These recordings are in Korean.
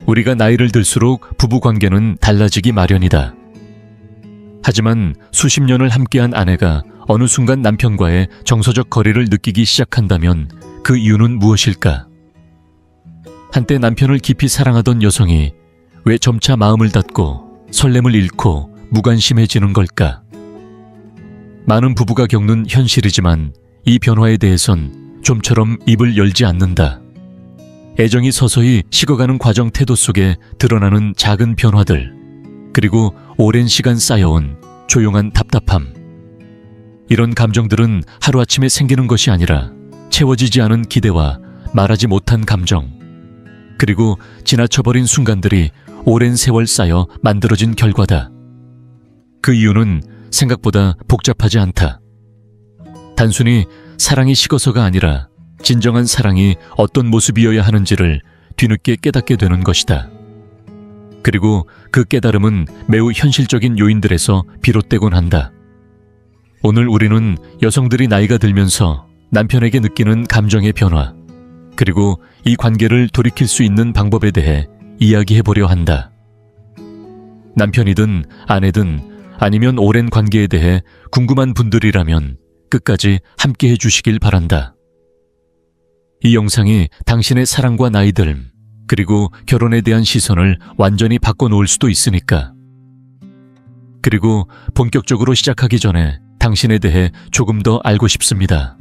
우리가 나이를 들수록 부부관계는 달라지기 마련이다. 하지만 수십 년을 함께한 아내가 어느 순간 남편과의 정서적 거리를 느끼기 시작한다면 그 이유는 무엇일까? 한때 남편을 깊이 사랑하던 여성이 왜 점차 마음을 닫고 설렘을 잃고 무관심해지는 걸까? 많은 부부가 겪는 현실이지만 이 변화에 대해선 좀처럼 입을 열지 않는다. 애정이 서서히 식어가는 과정 태도 속에 드러나는 작은 변화들, 그리고 오랜 시간 쌓여온 조용한 답답함. 이런 감정들은 하루아침에 생기는 것이 아니라 채워지지 않은 기대와 말하지 못한 감정, 그리고 지나쳐버린 순간들이 오랜 세월 쌓여 만들어진 결과다. 그 이유는 생각보다 복잡하지 않다. 단순히 사랑이 식어서가 아니라 진정한 사랑이 어떤 모습이어야 하는지를 뒤늦게 깨닫게 되는 것이다. 그리고 그 깨달음은 매우 현실적인 요인들에서 비롯되곤 한다. 오늘 우리는 여성들이 나이가 들면서 남편에게 느끼는 감정의 변화, 그리고 이 관계를 돌이킬 수 있는 방법에 대해 이야기해보려 한다. 남편이든 아내든 아니면 오랜 관계에 대해 궁금한 분들이라면 끝까지 함께 해주시길 바란다. 이 영상이 당신의 사랑과 나이듦, 그리고 결혼에 대한 시선을 완전히 바꿔놓을 수도 있으니까. 그리고 본격적으로 시작하기 전에 당신에 대해 조금 더 알고 싶습니다.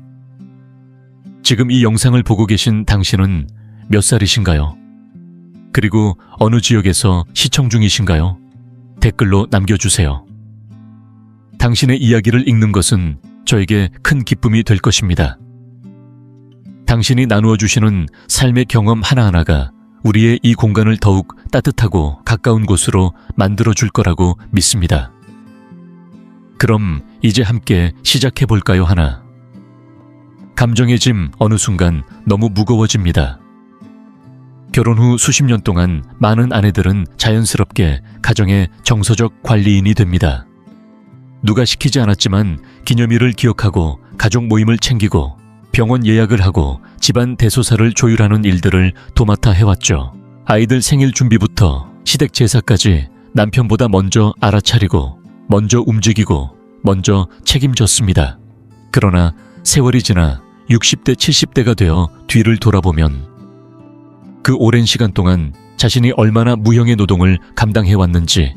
지금 이 영상을 보고 계신 당신은 몇 살이신가요? 그리고 어느 지역에서 시청 중이신가요? 댓글로 남겨주세요. 당신의 이야기를 읽는 것은 저에게 큰 기쁨이 될 것입니다. 당신이 나누어 주시는 삶의 경험 하나하나가 우리의 이 공간을 더욱 따뜻하고 가까운 곳으로 만들어 줄 거라고 믿습니다. 그럼 이제 함께 시작해 볼까요 하나? 감정의 짐 어느 순간 너무 무거워집니다. 결혼 후 수십 년 동안 많은 아내들은 자연스럽게 가정의 정서적 관리인이 됩니다. 누가 시키지 않았지만 기념일을 기억하고 가족 모임을 챙기고 병원 예약을 하고 집안 대소사를 조율하는 일들을 도맡아 해왔죠. 아이들 생일 준비부터 시댁 제사까지 남편보다 먼저 알아차리고 먼저 움직이고 먼저 책임졌습니다. 그러나 세월이 지나 60대 70대가 되어 뒤를 돌아보면 그 오랜 시간 동안 자신이 얼마나 무형의 노동을 감당해왔는지,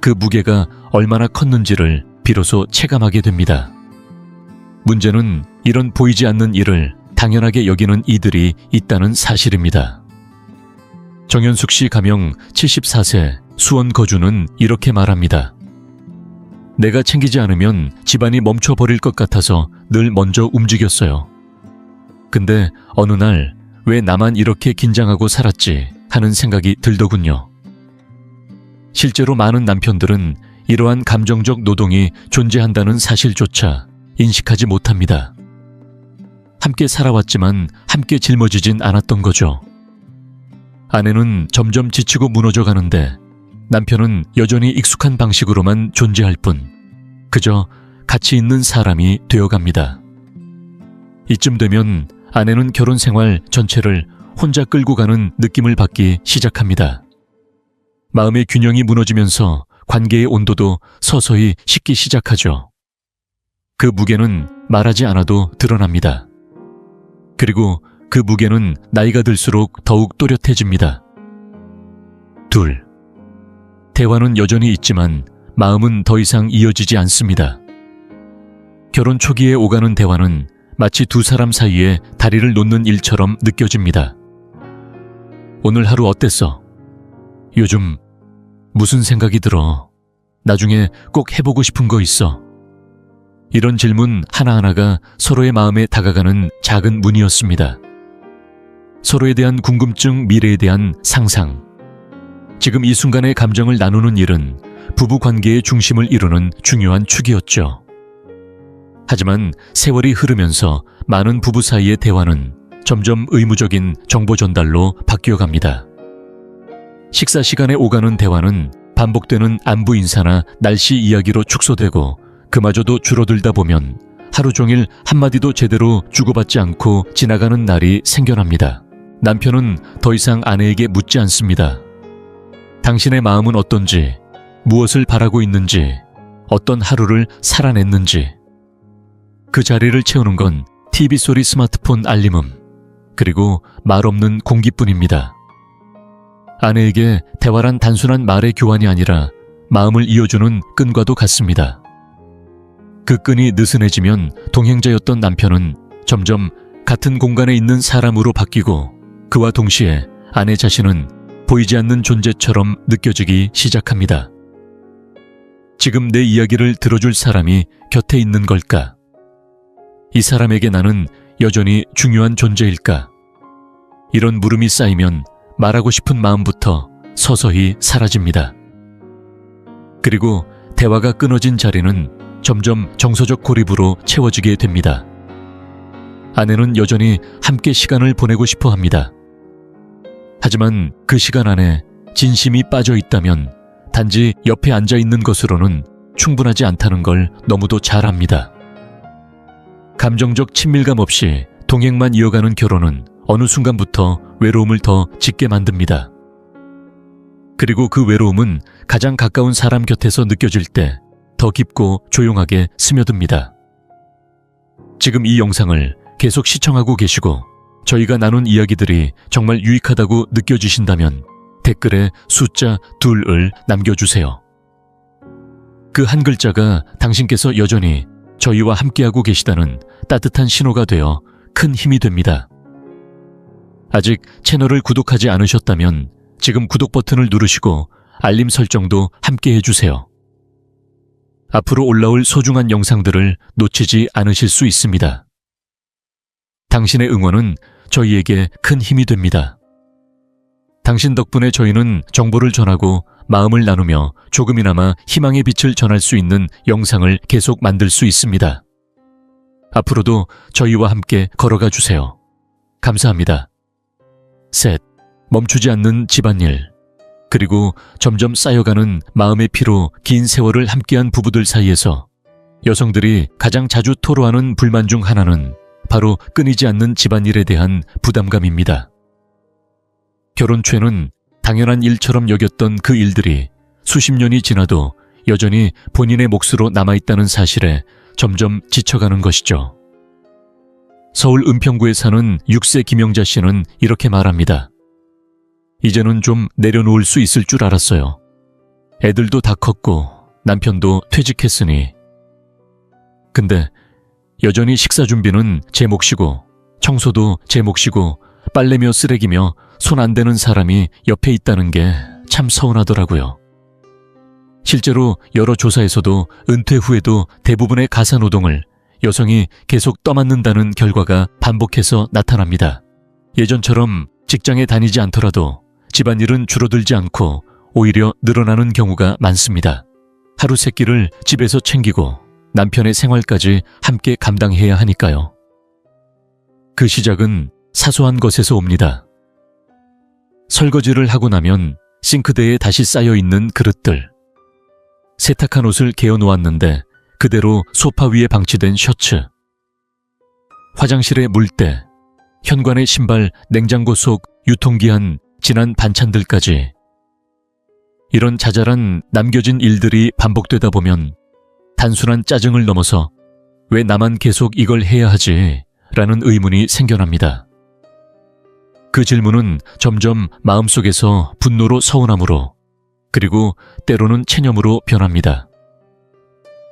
그 무게가 얼마나 컸는지를 비로소 체감하게 됩니다. 문제는 이런 보이지 않는 일을 당연하게 여기는 이들이 있다는 사실입니다. 정현숙 씨 가명 74세 수원 거주는 이렇게 말합니다. 내가 챙기지 않으면 집안이 멈춰버릴 것 같아서 늘 먼저 움직였어요. 근데 어느 날 왜 나만 이렇게 긴장하고 살았지 하는 생각이 들더군요. 실제로 많은 남편들은 이러한 감정적 노동이 존재한다는 사실조차 인식하지 못합니다. 함께 살아왔지만 함께 짊어지진 않았던 거죠. 아내는 점점 지치고 무너져 가는데 남편은 여전히 익숙한 방식으로만 존재할 뿐 그저 가치 있는 사람이 되어갑니다. 이쯤 되면 아내는 결혼 생활 전체를 혼자 끌고 가는 느낌을 받기 시작합니다. 마음의 균형이 무너지면서 관계의 온도도 서서히 식기 시작하죠. 그 무게는 말하지 않아도 드러납니다. 그리고 그 무게는 나이가 들수록 더욱 또렷해집니다. 둘, 대화는 여전히 있지만 마음은 더 이상 이어지지 않습니다. 결혼 초기에 오가는 대화는 마치 두 사람 사이에 다리를 놓는 일처럼 느껴집니다. 오늘 하루 어땠어? 요즘 무슨 생각이 들어? 나중에 꼭 해보고 싶은 거 있어? 이런 질문 하나하나가 서로의 마음에 다가가는 작은 문이었습니다. 서로에 대한 궁금증, 미래에 대한 상상. 지금 이 순간의 감정을 나누는 일은 부부 관계의 중심을 이루는 중요한 축이었죠. 하지만 세월이 흐르면서 많은 부부 사이의 대화는 점점 의무적인 정보 전달로 바뀌어갑니다. 식사 시간에 오가는 대화는 반복되는 안부 인사나 날씨 이야기로 축소되고 그마저도 줄어들다 보면 하루 종일 한마디도 제대로 주고받지 않고 지나가는 날이 생겨납니다. 남편은 더 이상 아내에게 묻지 않습니다. 당신의 마음은 어떤지, 무엇을 바라고 있는지, 어떤 하루를 살아냈는지. 그 자리를 채우는 건 TV 소리, 스마트폰 알림음, 그리고 말 없는 공기뿐입니다. 아내에게 대화란 단순한 말의 교환이 아니라 마음을 이어주는 끈과도 같습니다. 그 끈이 느슨해지면 동행자였던 남편은 점점 같은 공간에 있는 사람으로 바뀌고, 그와 동시에 아내 자신은 보이지 않는 존재처럼 느껴지기 시작합니다. 지금 내 이야기를 들어줄 사람이 곁에 있는 걸까? 이 사람에게 나는 여전히 중요한 존재일까? 이런 물음이 쌓이면 말하고 싶은 마음부터 서서히 사라집니다. 그리고 대화가 끊어진 자리는 점점 정서적 고립으로 채워지게 됩니다. 아내는 여전히 함께 시간을 보내고 싶어 합니다. 하지만 그 시간 안에 진심이 빠져 있다면 단지 옆에 앉아 있는 것으로는 충분하지 않다는 걸 너무도 잘 압니다. 감정적 친밀감 없이 동행만 이어가는 결혼은 어느 순간부터 외로움을 더 짙게 만듭니다. 그리고 그 외로움은 가장 가까운 사람 곁에서 느껴질 때 더 깊고 조용하게 스며듭니다. 지금 이 영상을 계속 시청하고 계시고 저희가 나눈 이야기들이 정말 유익하다고 느껴지신다면 댓글에 숫자 2을 남겨주세요. 그 한 글자가 당신께서 여전히 저희와 함께하고 계시다는 따뜻한 신호가 되어 큰 힘이 됩니다. 아직 채널을 구독하지 않으셨다면 지금 구독 버튼을 누르시고 알림 설정도 함께 해주세요. 앞으로 올라올 소중한 영상들을 놓치지 않으실 수 있습니다. 당신의 응원은 저희에게 큰 힘이 됩니다. 당신 덕분에 저희는 정보를 전하고 마음을 나누며 조금이나마 희망의 빛을 전할 수 있는 영상을 계속 만들 수 있습니다. 앞으로도 저희와 함께 걸어가 주세요. 감사합니다. 셋, 멈추지 않는 집안일, 그리고 점점 쌓여가는 마음의 피로 긴 세월을 함께한 부부들 사이에서 여성들이 가장 자주 토로하는 불만 중 하나는 바로 끊이지 않는 집안일에 대한 부담감입니다. 결혼 초에는 당연한 일처럼 여겼던 그 일들이 수십 년이 지나도 여전히 본인의 몫으로 남아있다는 사실에 점점 지쳐가는 것이죠. 서울 은평구에 사는 6세 김영자 씨는 이렇게 말합니다. 이제는 좀 내려놓을 수 있을 줄 알았어요. 애들도 다 컸고 남편도 퇴직했으니. 근데 여전히 식사 준비는 제 몫이고 청소도 제 몫이고 빨래며 쓰레기며 손 안 대는 사람이 옆에 있다는 게 참 서운하더라고요. 실제로 여러 조사에서도 은퇴 후에도 대부분의 가사노동을 여성이 계속 떠맡는다는 결과가 반복해서 나타납니다. 예전처럼 직장에 다니지 않더라도 집안일은 줄어들지 않고 오히려 늘어나는 경우가 많습니다. 하루 세 끼를 집에서 챙기고 남편의 생활까지 함께 감당해야 하니까요. 그 시작은 사소한 것에서 옵니다. 설거지를 하고 나면 싱크대에 다시 쌓여있는 그릇들, 세탁한 옷을 개어 놓았는데 그대로 소파 위에 방치된 셔츠, 화장실의 물때, 현관의 신발, 냉장고 속 유통기한 지난 반찬들까지. 이런 자잘한 남겨진 일들이 반복되다 보면 단순한 짜증을 넘어서 왜 나만 계속 이걸 해야 하지? 라는 의문이 생겨납니다. 그 질문은 점점 마음속에서 분노로 서운함으로, 그리고 때로는 체념으로 변합니다.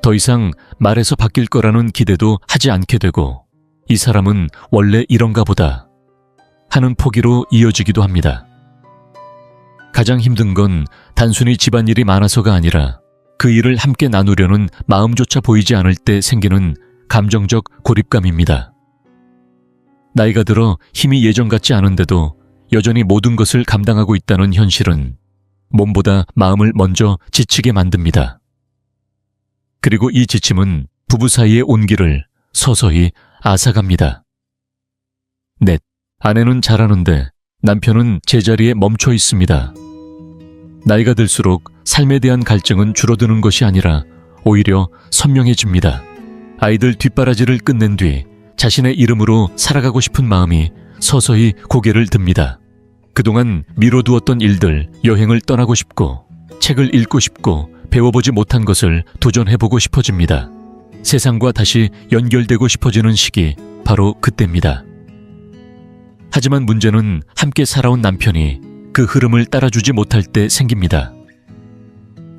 더 이상 말해서 바뀔 거라는 기대도 하지 않게 되고, 이 사람은 원래 이런가 보다 하는 포기로 이어지기도 합니다. 가장 힘든 건 단순히 집안일이 많아서가 아니라 그 일을 함께 나누려는 마음조차 보이지 않을 때 생기는 감정적 고립감입니다. 나이가 들어 힘이 예전 같지 않은데도 여전히 모든 것을 감당하고 있다는 현실은 몸보다 마음을 먼저 지치게 만듭니다. 그리고 이 지침은 부부 사이의 온기를 서서히 앗아갑니다. 넷, 아내는 잘하는데 남편은 제자리에 멈춰 있습니다. 나이가 들수록 삶에 대한 갈증은 줄어드는 것이 아니라 오히려 선명해집니다. 아이들 뒷바라지를 끝낸 뒤 자신의 이름으로 살아가고 싶은 마음이 서서히 고개를 듭니다. 그동안 미뤄두었던 일들, 여행을 떠나고 싶고 책을 읽고 싶고 배워보지 못한 것을 도전해보고 싶어집니다. 세상과 다시 연결되고 싶어지는 시기, 바로 그때입니다. 하지만 문제는 함께 살아온 남편이 그 흐름을 따라주지 못할 때 생깁니다.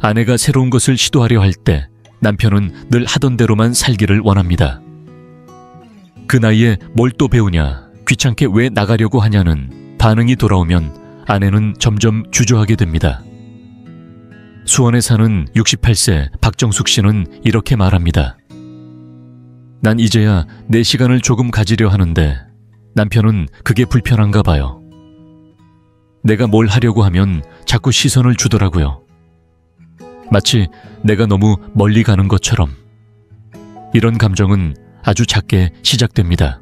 아내가 새로운 것을 시도하려 할 때 남편은 늘 하던 대로만 살기를 원합니다. 그 나이에 뭘 또 배우냐, 귀찮게 왜 나가려고 하냐는 반응이 돌아오면 아내는 점점 주저하게 됩니다. 수원에 사는 68세 박정숙 씨는 이렇게 말합니다. 난 이제야 내 시간을 조금 가지려 하는데 남편은 그게 불편한가 봐요. 내가 뭘 하려고 하면 자꾸 시선을 주더라고요. 마치 내가 너무 멀리 가는 것처럼. 이런 감정은 아주 작게 시작됩니다.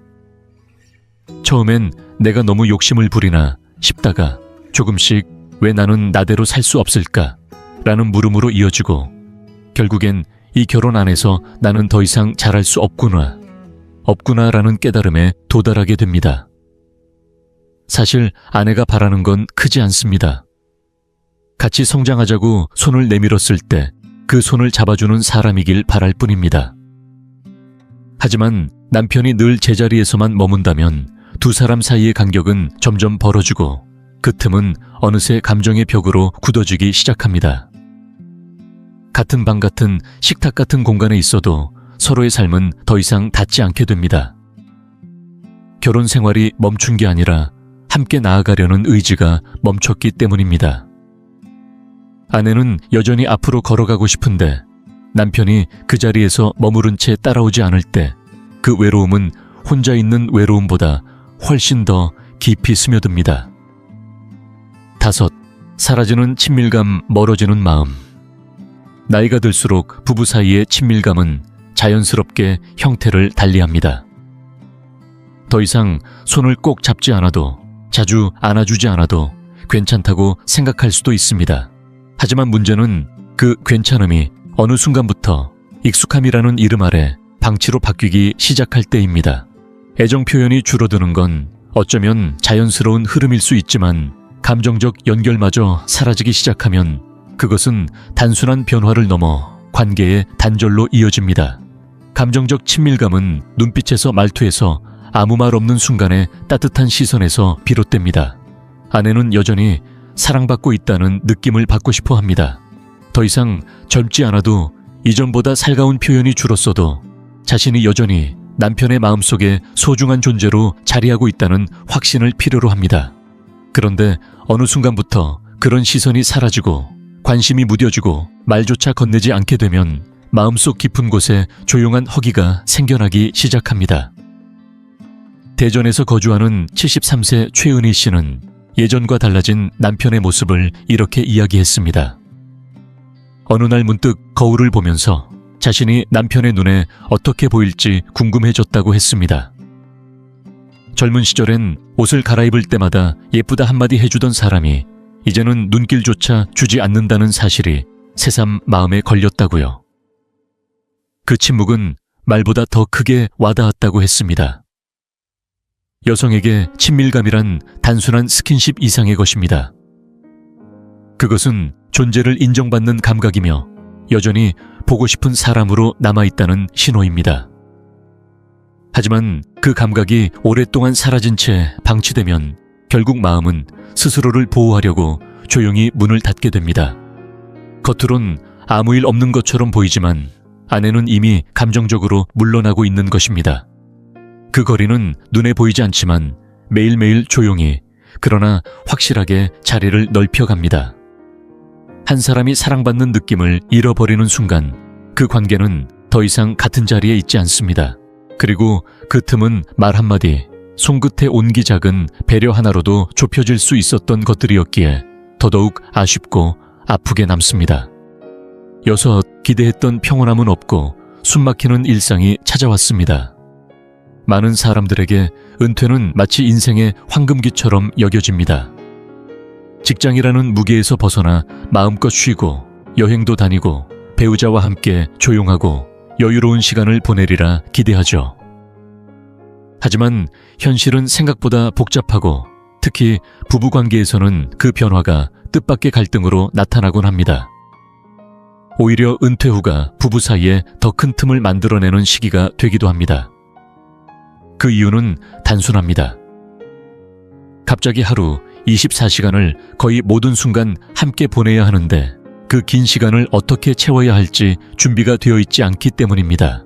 처음엔 내가 너무 욕심을 부리나 싶다가 조금씩 왜 나는 나대로 살 수 없을까? 라는 물음으로 이어지고 결국엔 이 결혼 안에서 나는 더 이상 잘할 수 없구나라는 깨달음에 도달하게 됩니다. 사실 아내가 바라는 건 크지 않습니다. 같이 성장하자고 손을 내밀었을 때 그 손을 잡아주는 사람이길 바랄 뿐입니다. 하지만 남편이 늘 제자리에서만 머문다면 두 사람 사이의 간격은 점점 벌어지고 그 틈은 어느새 감정의 벽으로 굳어지기 시작합니다. 같은 방 같은 식탁 같은 공간에 있어도 서로의 삶은 더 이상 닿지 않게 됩니다. 결혼 생활이 멈춘 게 아니라 함께 나아가려는 의지가 멈췄기 때문입니다. 아내는 여전히 앞으로 걸어가고 싶은데 남편이 그 자리에서 머무른 채 따라오지 않을 때 그 외로움은 혼자 있는 외로움보다 훨씬 더 깊이 스며듭니다. 5. 사라지는 친밀감, 멀어지는 마음. 나이가 들수록 부부 사이의 친밀감은 자연스럽게 형태를 달리합니다. 더 이상 손을 꼭 잡지 않아도, 자주 안아주지 않아도 괜찮다고 생각할 수도 있습니다. 하지만 문제는 그 괜찮음이 어느 순간부터 익숙함이라는 이름 아래 방치로 바뀌기 시작할 때입니다. 애정 표현이 줄어드는 건 어쩌면 자연스러운 흐름일 수 있지만 감정적 연결마저 사라지기 시작하면 그것은 단순한 변화를 넘어 관계의 단절로 이어집니다. 감정적 친밀감은 눈빛에서 말투에서 아무 말 없는 순간의 따뜻한 시선에서 비롯됩니다. 아내는 여전히 사랑받고 있다는 느낌을 받고 싶어 합니다. 더 이상 젊지 않아도 이전보다 살가운 표현이 줄었어도 자신이 여전히 남편의 마음속에 소중한 존재로 자리하고 있다는 확신을 필요로 합니다. 그런데 어느 순간부터 그런 시선이 사라지고 관심이 무뎌지고 말조차 건네지 않게 되면 마음속 깊은 곳에 조용한 허기가 생겨나기 시작합니다. 대전에서 거주하는 73세 최은희 씨는 예전과 달라진 남편의 모습을 이렇게 이야기했습니다. 어느 날 문득 거울을 보면서 자신이 남편의 눈에 어떻게 보일지 궁금해졌다고 했습니다. 젊은 시절엔 옷을 갈아입을 때마다 예쁘다 한마디 해주던 사람이 이제는 눈길조차 주지 않는다는 사실이 새삼 마음에 걸렸다고요. 그 침묵은 말보다 더 크게 와닿았다고 했습니다. 여성에게 친밀감이란 단순한 스킨십 이상의 것입니다. 그것은 존재를 인정받는 감각이며 여전히 보고 싶은 사람으로 남아있다는 신호입니다. 하지만 그 감각이 오랫동안 사라진 채 방치되면 결국 마음은 스스로를 보호하려고 조용히 문을 닫게 됩니다. 겉으론 아무 일 없는 것처럼 보이지만 안에는 이미 감정적으로 물러나고 있는 것입니다. 그 거리는 눈에 보이지 않지만 매일매일 조용히 그러나 확실하게 자리를 넓혀갑니다. 한 사람이 사랑받는 느낌을 잃어버리는 순간 그 관계는 더 이상 같은 자리에 있지 않습니다. 그리고 그 틈은 말 한마디, 손끝에 온기 작은 배려 하나로도 좁혀질 수 있었던 것들이었기에 더더욱 아쉽고 아프게 남습니다. 6. 기대했던 평온함은 없고 숨막히는 일상이 찾아왔습니다. 많은 사람들에게 은퇴는 마치 인생의 황금기처럼 여겨집니다. 직장이라는 무게에서 벗어나 마음껏 쉬고 여행도 다니고 배우자와 함께 조용하고 여유로운 시간을 보내리라 기대하죠. 하지만 현실은 생각보다 복잡하고 특히 부부관계에서는 그 변화가 뜻밖의 갈등으로 나타나곤 합니다. 오히려 은퇴 후가 부부 사이에 더 큰 틈을 만들어내는 시기가 되기도 합니다. 그 이유는 단순합니다. 갑자기 하루 24시간을 거의 모든 순간 함께 보내야 하는데 그 긴 시간을 어떻게 채워야 할지 준비가 되어 있지 않기 때문입니다.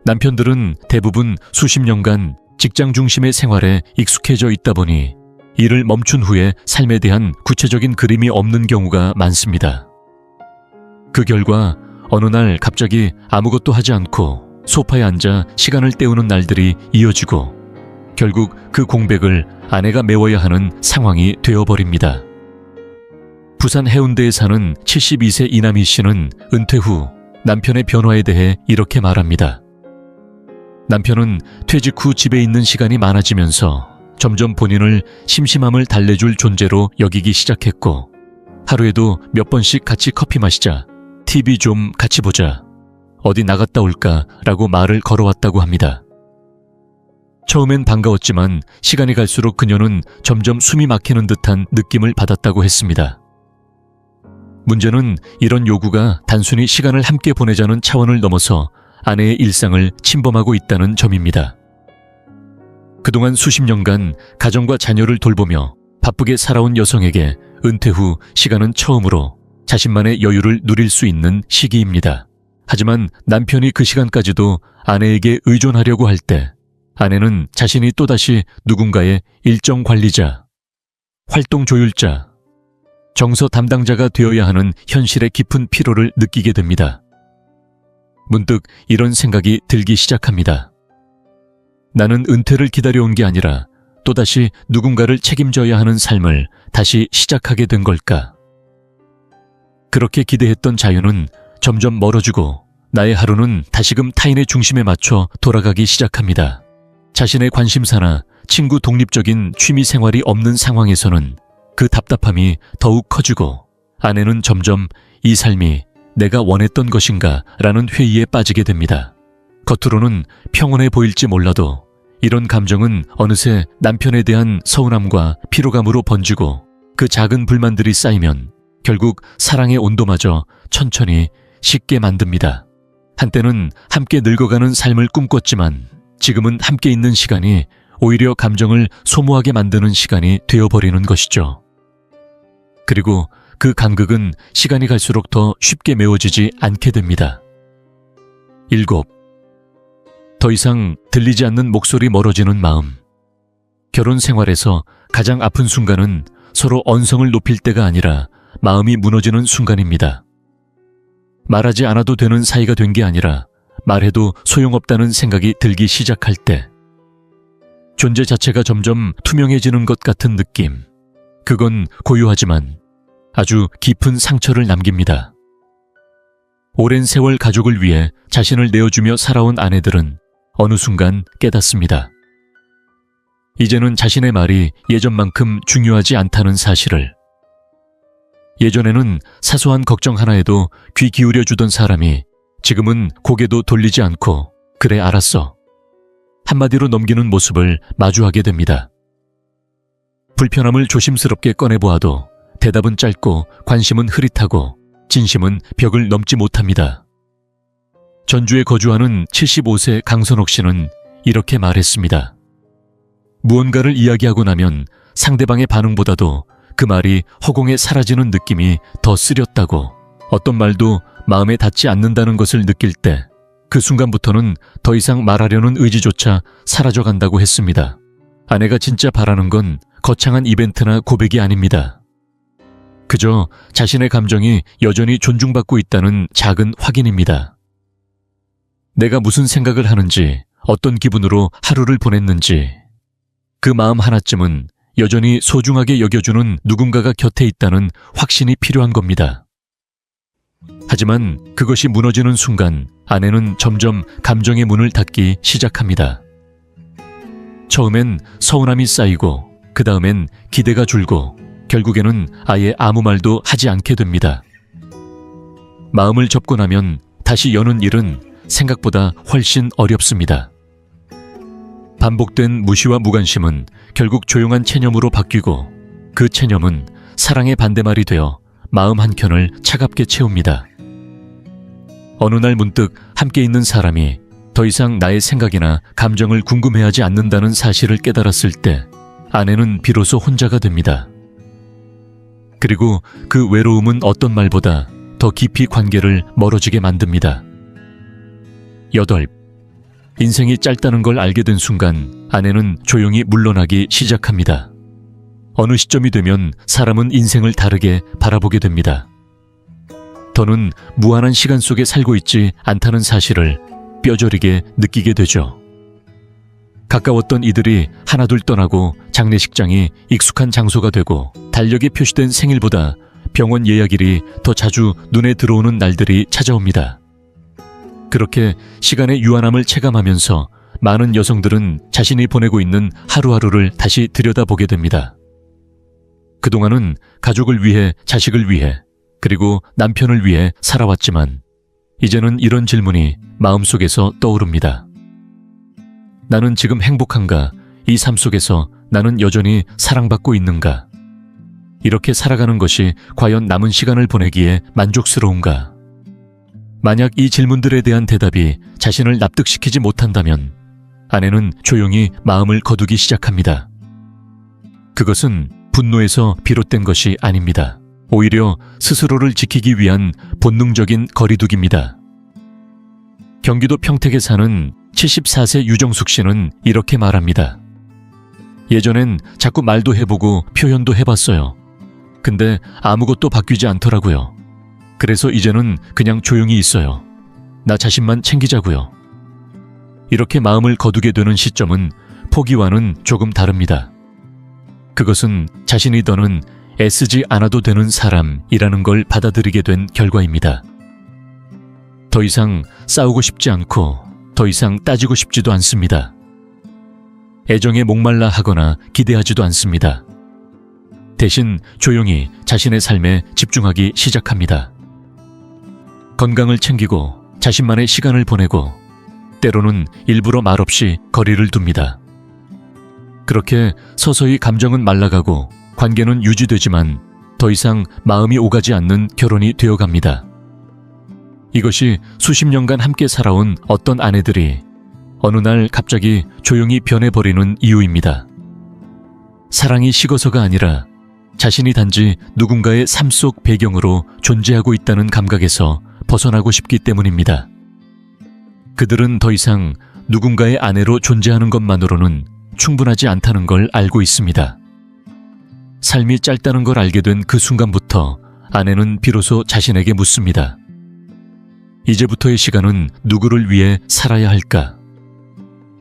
남편들은 대부분 수십 년간 직장 중심의 생활에 익숙해져 있다 보니 일을 멈춘 후에 삶에 대한 구체적인 그림이 없는 경우가 많습니다. 그 결과 어느 날 갑자기 아무것도 하지 않고 소파에 앉아 시간을 때우는 날들이 이어지고 결국 그 공백을 아내가 메워야 하는 상황이 되어버립니다. 부산 해운대에 사는 72세 이남희 씨는 은퇴 후 남편의 변화에 대해 이렇게 말합니다. 남편은 퇴직 후 집에 있는 시간이 많아지면서 점점 본인을 심심함을 달래줄 존재로 여기기 시작했고 하루에도 몇 번씩 같이 커피 마시자, TV 좀 같이 보자, 어디 나갔다 올까 라고 말을 걸어왔다고 합니다. 처음엔 반가웠지만 시간이 갈수록 그녀는 점점 숨이 막히는 듯한 느낌을 받았다고 했습니다. 문제는 이런 요구가 단순히 시간을 함께 보내자는 차원을 넘어서 아내의 일상을 침범하고 있다는 점입니다. 그동안 수십 년간 가정과 자녀를 돌보며 바쁘게 살아온 여성에게 은퇴 후 시간은 처음으로 자신만의 여유를 누릴 수 있는 시기입니다. 하지만 남편이 그 시간까지도 아내에게 의존하려고 할 때 아내는 자신이 또다시 누군가의 일정 관리자, 활동 조율자, 정서 담당자가 되어야 하는 현실의 깊은 피로를 느끼게 됩니다. 문득 이런 생각이 들기 시작합니다. 나는 은퇴를 기다려온 게 아니라 또다시 누군가를 책임져야 하는 삶을 다시 시작하게 된 걸까? 그렇게 기대했던 자유는 점점 멀어지고 나의 하루는 다시금 타인의 중심에 맞춰 돌아가기 시작합니다. 자신의 관심사나 친구 독립적인 취미 생활이 없는 상황에서는 그 답답함이 더욱 커지고 아내는 점점 이 삶이 내가 원했던 것인가 라는 회의에 빠지게 됩니다. 겉으로는 평온해 보일지 몰라도 이런 감정은 어느새 남편에 대한 서운함과 피로감으로 번지고 그 작은 불만들이 쌓이면 결국 사랑의 온도마저 천천히 식게 만듭니다. 한때는 함께 늙어가는 삶을 꿈꿨지만 지금은 함께 있는 시간이 오히려 감정을 소모하게 만드는 시간이 되어버리는 것이죠. 그리고 그 간극은 시간이 갈수록 더 쉽게 메워지지 않게 됩니다. 7. 더 이상 들리지 않는 목소리 멀어지는 마음. 결혼 생활에서 가장 아픈 순간은 서로 언성을 높일 때가 아니라 마음이 무너지는 순간입니다. 말하지 않아도 되는 사이가 된 게 아니라 말해도 소용없다는 생각이 들기 시작할 때 존재 자체가 점점 투명해지는 것 같은 느낌. 그건 고요하지만 아주 깊은 상처를 남깁니다. 오랜 세월 가족을 위해 자신을 내어주며 살아온 아내들은 어느 순간 깨닫습니다. 이제는 자신의 말이 예전만큼 중요하지 않다는 사실을. 예전에는 사소한 걱정 하나에도 귀 기울여주던 사람이 지금은 고개도 돌리지 않고 그래 알았어 한마디로 넘기는 모습을 마주하게 됩니다. 불편함을 조심스럽게 꺼내보아도 대답은 짧고 관심은 흐릿하고 진심은 벽을 넘지 못합니다. 전주에 거주하는 75세 강선옥 씨는 이렇게 말했습니다. 무언가를 이야기하고 나면 상대방의 반응보다도 그 말이 허공에 사라지는 느낌이 더 쓰렸다고, 어떤 말도 마음에 닿지 않는다는 것을 느낄 때 그 순간부터는 더 이상 말하려는 의지조차 사라져간다고 했습니다. 아내가 진짜 바라는 건 거창한 이벤트나 고백이 아닙니다. 그저 자신의 감정이 여전히 존중받고 있다는 작은 확인입니다. 내가 무슨 생각을 하는지, 어떤 기분으로 하루를 보냈는지, 그 마음 하나쯤은 여전히 소중하게 여겨주는 누군가가 곁에 있다는 확신이 필요한 겁니다. 하지만 그것이 무너지는 순간 아내는 점점 감정의 문을 닫기 시작합니다. 처음엔 서운함이 쌓이고 그 다음엔 기대가 줄고 결국에는 아예 아무 말도 하지 않게 됩니다. 마음을 접고 나면 다시 여는 일은 생각보다 훨씬 어렵습니다. 반복된 무시와 무관심은 결국 조용한 체념으로 바뀌고 그 체념은 사랑의 반대말이 되어 마음 한켠을 차갑게 채웁니다. 어느 날 문득 함께 있는 사람이 더 이상 나의 생각이나 감정을 궁금해하지 않는다는 사실을 깨달았을 때 아내는 비로소 혼자가 됩니다. 그리고 그 외로움은 어떤 말보다 더 깊이 관계를 멀어지게 만듭니다. 8. 인생이 짧다는 걸 알게 된 순간 아내는 조용히 물러나기 시작합니다. 어느 시점이 되면 사람은 인생을 다르게 바라보게 됩니다. 더는 무한한 시간 속에 살고 있지 않다는 사실을 뼈저리게 느끼게 되죠. 가까웠던 이들이 하나둘 떠나고 장례식장이 익숙한 장소가 되고 달력에 표시된 생일보다 병원 예약일이 더 자주 눈에 들어오는 날들이 찾아옵니다. 그렇게 시간의 유한함을 체감하면서 많은 여성들은 자신이 보내고 있는 하루하루를 다시 들여다보게 됩니다. 그동안은 가족을 위해, 자식을 위해, 그리고 남편을 위해 살아왔지만 이제는 이런 질문이 마음속에서 떠오릅니다. 나는 지금 행복한가? 이 삶 속에서 나는 여전히 사랑받고 있는가? 이렇게 살아가는 것이 과연 남은 시간을 보내기에 만족스러운가? 만약 이 질문들에 대한 대답이 자신을 납득시키지 못한다면 아내는 조용히 마음을 거두기 시작합니다. 그것은 분노에서 비롯된 것이 아닙니다. 오히려 스스로를 지키기 위한 본능적인 거리두기입니다. 경기도 평택에 사는 74세 유정숙 씨는 이렇게 말합니다. 예전엔 자꾸 말도 해보고 표현도 해봤어요. 근데 아무것도 바뀌지 않더라고요. 그래서 이제는 그냥 조용히 있어요. 나 자신만 챙기자고요. 이렇게 마음을 거두게 되는 시점은 포기와는 조금 다릅니다. 그것은 자신이 더는 애쓰지 않아도 되는 사람이라는 걸 받아들이게 된 결과입니다. 더 이상 싸우고 싶지 않고 더 이상 따지고 싶지도 않습니다. 애정에 목말라 하거나 기대하지도 않습니다. 대신 조용히 자신의 삶에 집중하기 시작합니다. 건강을 챙기고 자신만의 시간을 보내고 때로는 일부러 말없이 거리를 둡니다. 그렇게 서서히 감정은 말라가고 관계는 유지되지만 더 이상 마음이 오가지 않는 결혼이 되어갑니다. 이것이 수십 년간 함께 살아온 어떤 아내들이 어느 날 갑자기 조용히 변해버리는 이유입니다. 사랑이 식어서가 아니라 자신이 단지 누군가의 삶 속 배경으로 존재하고 있다는 감각에서 벗어나고 싶기 때문입니다. 그들은 더 이상 누군가의 아내로 존재하는 것만으로는 충분하지 않다는 걸 알고 있습니다. 삶이 짧다는 걸 알게 된 그 순간부터 아내는 비로소 자신에게 묻습니다. 이제부터의 시간은 누구를 위해 살아야 할까?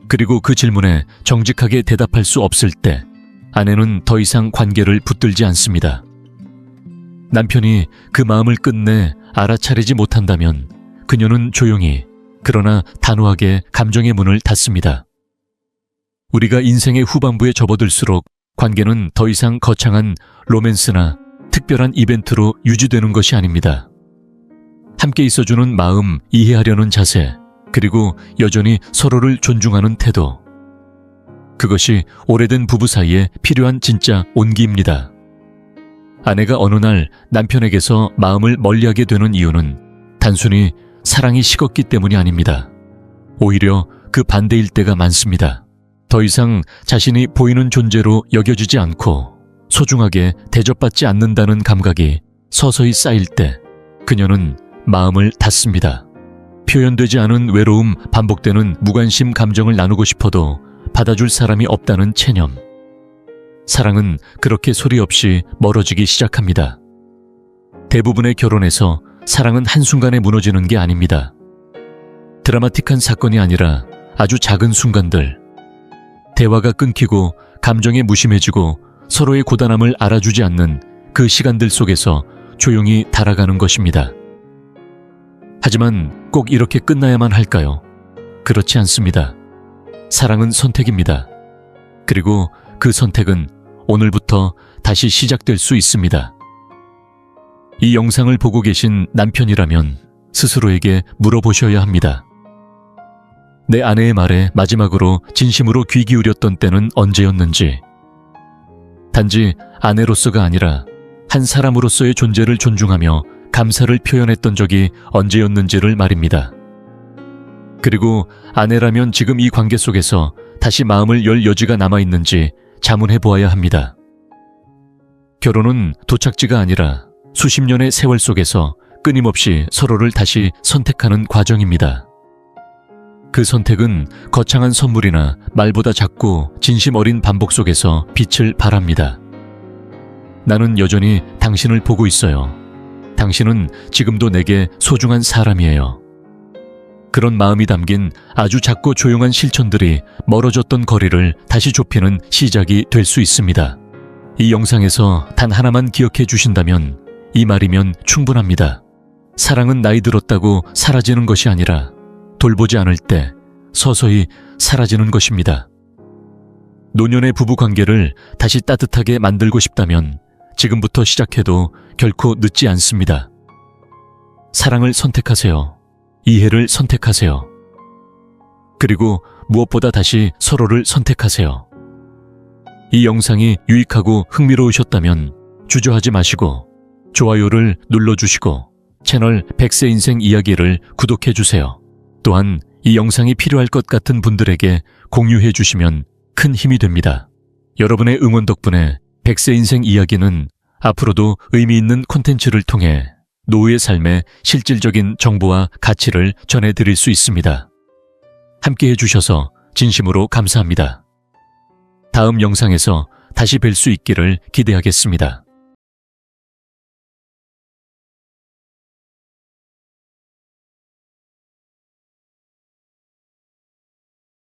그리고 그 질문에 정직하게 대답할 수 없을 때 아내는 더 이상 관계를 붙들지 않습니다. 남편이 그 마음을 끝내 알아차리지 못한다면 그녀는 조용히 그러나 단호하게 감정의 문을 닫습니다. 우리가 인생의 후반부에 접어들수록 관계는 더 이상 거창한 로맨스나 특별한 이벤트로 유지되는 것이 아닙니다. 함께 있어주는 마음, 이해하려는 자세, 그리고 여전히 서로를 존중하는 태도. 그것이 오래된 부부 사이에 필요한 진짜 온기입니다. 아내가 어느 날 남편에게서 마음을 멀리하게 되는 이유는 단순히 사랑이 식었기 때문이 아닙니다. 오히려 그 반대일 때가 많습니다. 더 이상 자신이 보이는 존재로 여겨지지 않고 소중하게 대접받지 않는다는 감각이 서서히 쌓일 때 그녀는 마음을 닫습니다. 표현되지 않은 외로움, 반복되는 무관심 감정을 나누고 싶어도 받아줄 사람이 없다는 체념. 사랑은 그렇게 소리 없이 멀어지기 시작합니다. 대부분의 결혼에서 사랑은 한순간에 무너지는 게 아닙니다. 드라마틱한 사건이 아니라 아주 작은 순간들. 대화가 끊기고 감정에 무심해지고 서로의 고단함을 알아주지 않는 그 시간들 속에서 조용히 달아가는 것입니다. 하지만 꼭 이렇게 끝나야만 할까요? 그렇지 않습니다. 사랑은 선택입니다. 그리고 그 선택은 오늘부터 다시 시작될 수 있습니다. 이 영상을 보고 계신 남편이라면 스스로에게 물어보셔야 합니다. 내 아내의 말에 마지막으로 진심으로 귀 기울였던 때는 언제였는지, 단지 아내로서가 아니라 한 사람으로서의 존재를 존중하며 감사를 표현했던 적이 언제였는지를 말입니다. 그리고 아내라면 지금 이 관계 속에서 다시 마음을 열 여지가 남아있는지 자문해 보아야 합니다. 결혼은 도착지가 아니라 수십 년의 세월 속에서 끊임없이 서로를 다시 선택하는 과정입니다. 그 선택은 거창한 선물이나 말보다 작고 진심 어린 반복 속에서 빛을 발합니다. 나는 여전히 당신을 보고 있어요. 당신은 지금도 내게 소중한 사람이에요. 그런 마음이 담긴 아주 작고 조용한 실천들이 멀어졌던 거리를 다시 좁히는 시작이 될 수 있습니다. 이 영상에서 단 하나만 기억해 주신다면 이 말이면 충분합니다. 사랑은 나이 들었다고 사라지는 것이 아니라 돌보지 않을 때 서서히 사라지는 것입니다. 노년의 부부관계를 다시 따뜻하게 만들고 싶다면 지금부터 시작해도 결코 늦지 않습니다. 사랑을 선택하세요. 이해를 선택하세요. 그리고 무엇보다 다시 서로를 선택하세요. 이 영상이 유익하고 흥미로우셨다면 주저하지 마시고 좋아요를 눌러주시고 채널 100세 인생 이야기를 구독해주세요. 또한 이 영상이 필요할 것 같은 분들에게 공유해 주시면 큰 힘이 됩니다. 여러분의 응원 덕분에 100세 인생 이야기는 앞으로도 의미 있는 콘텐츠를 통해 노후의 삶의 실질적인 정보와 가치를 전해드릴 수 있습니다. 함께 해주셔서 진심으로 감사합니다. 다음 영상에서 다시 뵐 수 있기를 기대하겠습니다.